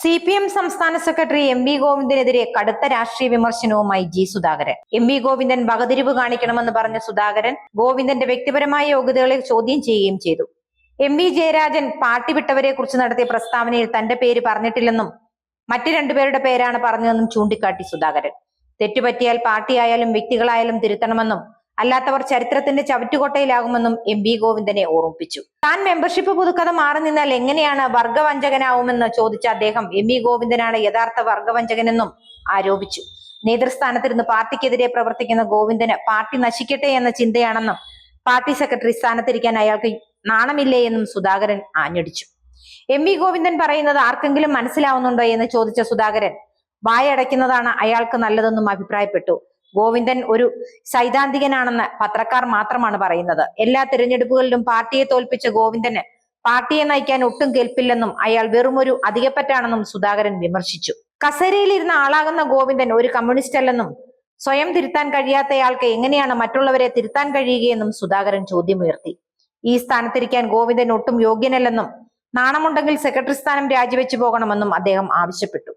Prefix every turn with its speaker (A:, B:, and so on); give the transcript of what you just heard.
A: CPM സംസ്ഥാന secretary MV ഗോവിന്ദനെതിരെ കടുത്ത രാഷ്ട്രീയ വിമർശനവുമായി G സുധാകരൻ. MV ഗോവിന്ദൻ വകതിരിവ് കാണിക്കണമെന്ന് പറഞ്ഞ സുധാകരൻ ഗോവിന്ദന്റെ വ്യക്തിപരമായ യോഗ്യതകളെ ചോദ്യം ചെയ്യുകയും ചെയ്തു. MV ജയരാജൻ പാർട്ടി വിട്ടവരെ കുറിച്ച് നടത്തിയ പ്രസ്താവനയിൽ തന്റെ പേര് പറഞ്ഞിട്ടില്ലെന്നും മറ്റു രണ്ടുപേരുടെ പേരാണ് പറഞ്ഞതെന്നും ചൂണ്ടിക്കാട്ടി സുധാകരൻ. തെറ്റുപറ്റിയാൽ പാർട്ടിയായാലും വ്യക്തികളായാലും തിരുത്തണമെന്നും അല്ലാത്തവർ ചരിത്രത്തിന്റെ ചവറ്റുകൊട്ടയിലാകുമെന്നും MV ഗോവിന്ദനെ ഓർമ്മിപ്പിച്ചു. താൻ മെമ്പർഷിപ്പ് പുതുക്കഥ മാറി നിന്നാൽ എങ്ങനെയാണ് വർഗവഞ്ചകനാവുമെന്ന് ചോദിച്ച അദ്ദേഹം MV ഗോവിന്ദനാണ് യഥാർത്ഥ വർഗവഞ്ചകനെന്നും ആരോപിച്ചു. നേതൃസ്ഥാനത്തിരുന്ന് പാർട്ടിക്കെതിരെ പ്രവർത്തിക്കുന്ന ഗോവിന്ദന് പാർട്ടി നശിക്കട്ടെ എന്ന ചിന്തയാണെന്നും പാർട്ടി സെക്രട്ടറി സ്ഥാനത്തിരിക്കാൻ അയാൾക്ക് നാണമില്ലേ എന്നും സുധാകരൻ ആഞ്ഞടിച്ചു. MV ഗോവിന്ദൻ പറയുന്നത് ആർക്കെങ്കിലും മനസ്സിലാവുന്നുണ്ടോ എന്ന് ചോദിച്ച സുധാകരൻ വായടയ്ക്കുന്നതാണ് അയാൾക്ക് നല്ലതെന്നും അഭിപ്രായപ്പെട്ടു. ഗോവിന്ദൻ ഒരു സൈദ്ധാന്തികനാണെന്ന് പത്രക്കാർ മാത്രമാണ് പറയുന്നത്. എല്ലാ തിരഞ്ഞെടുപ്പുകളിലും പാർട്ടിയെ തോൽപ്പിച്ച ഗോവിന്ദന് പാർട്ടിയെ നയിക്കാൻ ഒട്ടും കേൾപ്പില്ലെന്നും അയാൾ വെറുമൊരു അധികപ്പറ്റാണെന്നും സുധാകരൻ വിമർശിച്ചു. കസേരയിലിരുന്ന ആളാകുന്ന ഗോവിന്ദൻ ഒരു കമ്മ്യൂണിസ്റ്റ് അല്ലെന്നും സ്വയം തിരുത്താൻ കഴിയാത്തയാൾക്ക് എങ്ങനെയാണ് മറ്റുള്ളവരെ തിരുത്താൻ കഴിയുകയെന്നും സുധാകരൻ ചോദ്യമുയർത്തി. ഈ സ്ഥാനത്തിരിക്കാൻ ഗോവിന്ദൻ ഒട്ടും യോഗ്യനല്ലെന്നും നാണമുണ്ടെങ്കിൽ സെക്രട്ടറി സ്ഥാനം രാജിവെച്ചു പോകണമെന്നും അദ്ദേഹം ആവശ്യപ്പെട്ടു.